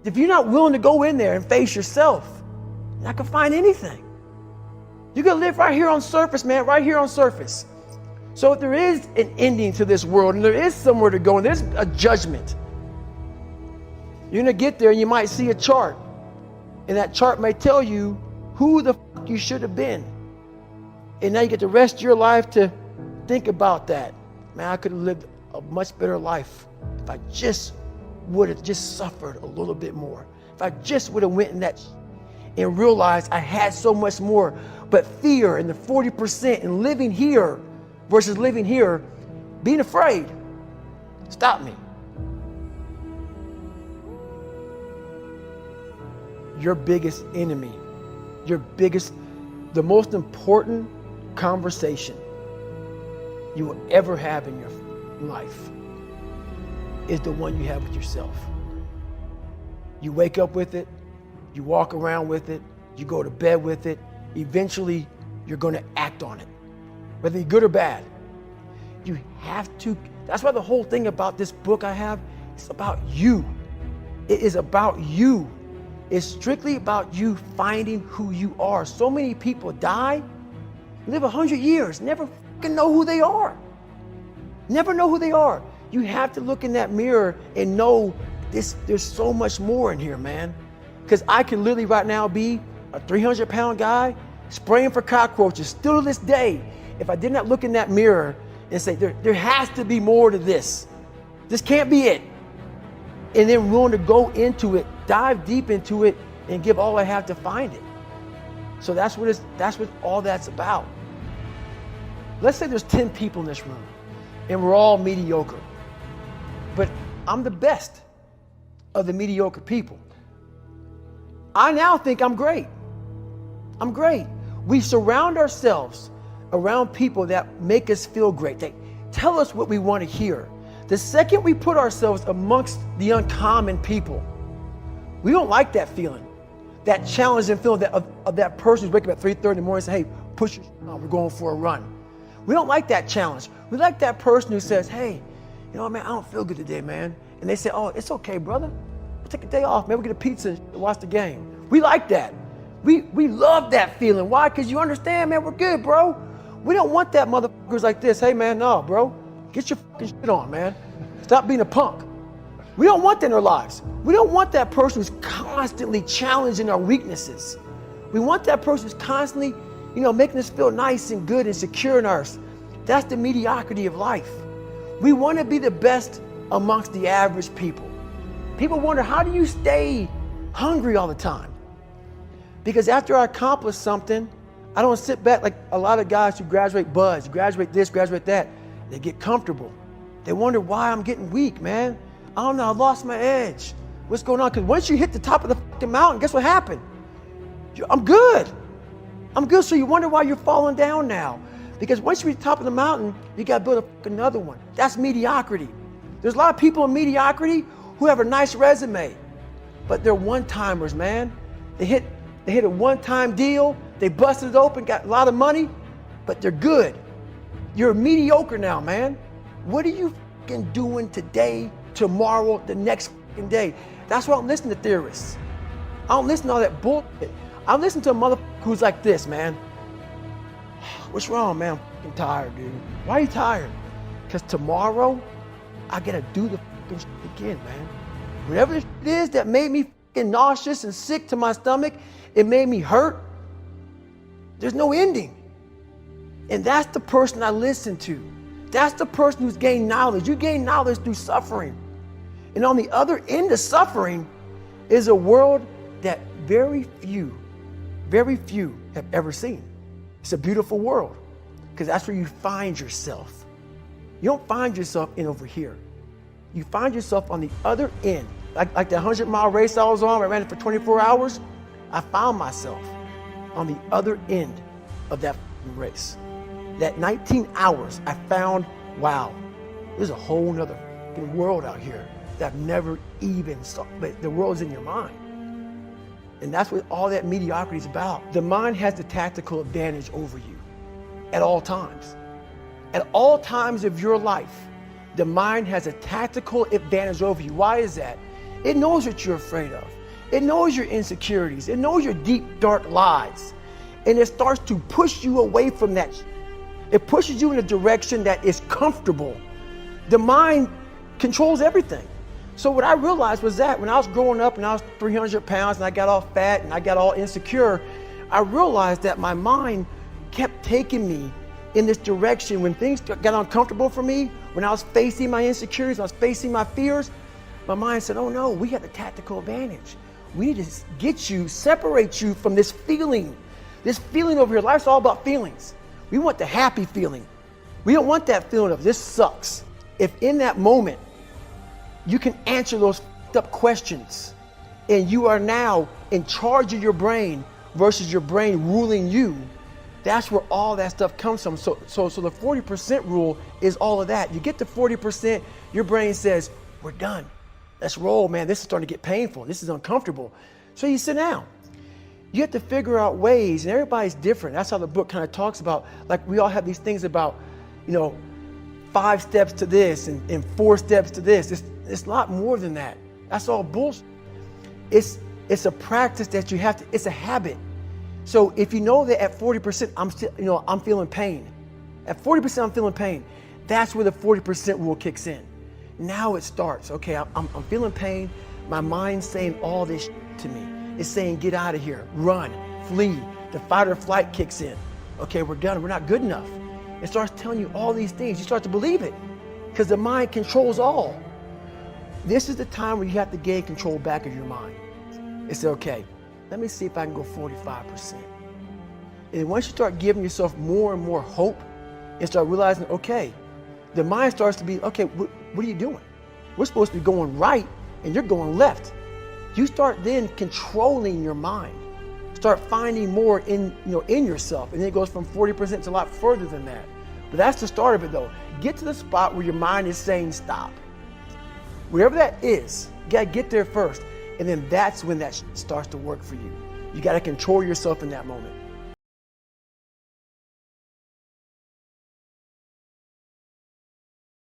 If you're not willing to go in there and face yourself, you're not gonna find anything. You're gonna live right here on surface, man, right here on surface. So if there is an ending to this world and there is somewhere to go and there's a judgment, you're gonna get there and you might see a chart. And that chart may tell you who the fuck you should have been. And now you get the rest of your life to think about that. Man, I could have lived a much better life if I just would have just suffered a little bit more. If I just would have went in that and realized I had so much more. But fear and the 40% and living here versus living here, being afraid, stop me. Your biggest enemy, the most important conversation you will ever have in your life is the one you have with yourself. You wake up with it, you walk around with it, you go to bed with it. Eventually, you're going to act on it, whether you're good or bad. You have to. That's why the whole thing about this book I have, it's about you. It is about you. It's strictly about you finding who you are. So many people die, live 100 years, never fucking know who they are. Never know who they are. You have to look in that mirror and know there's so much more in here, man. Because I can literally right now be a 300-pound guy spraying for cockroaches still to this day. If I did not look in that mirror and say, there has to be more to this. This can't be it. And then willing to go into it, dive deep into it, and give all I have to find it. So that's what all that's about. Let's say there's 10 people in this room and we're all mediocre. But I'm the best of the mediocre people. I now think I'm great. I'm great. We surround ourselves around people that make us feel great. They tell us what we want to hear. The second we put ourselves amongst the uncommon people, we don't like that feeling, that challenging feeling of that person who's waking up at 3:30 in the morning and say, hey, push your shit on, we're going for a run. We don't like that challenge. We like that person who says, hey, you know what, man, I don't feel good today, man. And they say, oh, it's okay, brother. We'll take a day off, man. We'll get a pizza and watch the game. We like that. We love that feeling. Why? Because you understand, man, we're good, bro. We don't want that motherfuckers like this. Hey, man, no, bro. Get your fucking shit on, man. Stop being a punk. We don't want that in our lives. We don't want that person who's constantly challenging our weaknesses. We want that person who's constantly, making us feel nice and good and secure in ours. That's the mediocrity of life. We want to be the best amongst the average people. People wonder, how do you stay hungry all the time? Because after I accomplish something, I don't sit back like a lot of guys who graduate buds, graduate this, graduate that. They get comfortable. They wonder why I'm getting weak, man. I don't know, I lost my edge. What's going on? Because once you hit the top of the fucking mountain, guess what happened? I'm good. I'm good, so you wonder why you're falling down now. Because once you reach the top of the mountain, you got to build another one. That's mediocrity. There's a lot of people in mediocrity who have a nice resume, but they're one-timers, man. They hit a one-time deal, they busted it open, got a lot of money, but they're good. You're mediocre now, man. What are you fucking doing today, tomorrow, the next fucking day? That's why I don't listen to theorists. I don't listen to all that bullshit. I listen to a motherfucker who's like this, man. What's wrong, man? I'm fucking tired, dude. Why are you tired? Because tomorrow, I gotta do the fucking shit again, man. Whatever it is that made me fucking nauseous and sick to my stomach, it made me hurt. There's no ending. And that's the person I listen to. That's the person who's gained knowledge. You gain knowledge through suffering. And on the other end of suffering is a world that very few have ever seen. It's a beautiful world because that's where you find yourself. You don't find yourself in over here. You find yourself on the other end. Like the 100-mile race I was on, I ran it for 24 hours. I found myself on the other end of that race. That 19 hours, I found, wow, there's a whole nother world out here that I've never even saw. But the world's in your mind. And that's what all that mediocrity is about. The mind has the tactical advantage over you at all times. At all times of your life, the mind has a tactical advantage over you. Why is that? It knows what you're afraid of. It knows your insecurities. It knows your deep, dark lies. And it starts to push you away from that. It pushes you in a direction that is comfortable. The mind controls everything. So what I realized was that when I was growing up and I was 300 pounds and I got all fat and I got all insecure, I realized that my mind kept taking me in this direction. When things got uncomfortable for me, when I was facing my insecurities, I was facing my fears, my mind said, oh no, we have the tactical advantage. We need to get you, separate you from this feeling. This feeling over here, life's all about feelings. We want the happy feeling. We don't want that feeling of this sucks. If in that moment, you can answer those up questions and you are now in charge of your brain versus your brain ruling you, that's where all that stuff comes from. So the 40% rule is all of that. You get to 40%, your brain says, we're done. Let's roll, man. This is starting to get painful. This is uncomfortable. So you sit down. You have to figure out ways, and everybody's different. That's how the book kind of talks about, like we all have these things about, 5 steps to this and 4 steps to this. It's a lot more than that. That's all bullshit. It's a practice that you have to, it's a habit. So if you know that at 40%, I'm feeling pain. At 40%, I'm feeling pain. That's where the 40% rule kicks in. Now it starts. Okay, I'm feeling pain. My mind's saying all this to me. It's saying, get out of here, run, flee. The fight or flight kicks in. Okay, we're done. We're not good enough. It starts telling you all these things. You start to believe it because the mind controls all. This is the time where you have to gain control back of your mind. It's okay. Let me see if I can go 45%. And once you start giving yourself more and more hope and start realizing, okay, the mind starts to be, okay, what are you doing? We're supposed to be going right and you're going left. You start then controlling your mind. Start finding more in yourself. And then it goes from 40% to a lot further than that. But that's the start of it though. Get to the spot where your mind is saying stop. Wherever that is, you gotta get there first. And then that's when that starts to work for you. You gotta control yourself in that moment.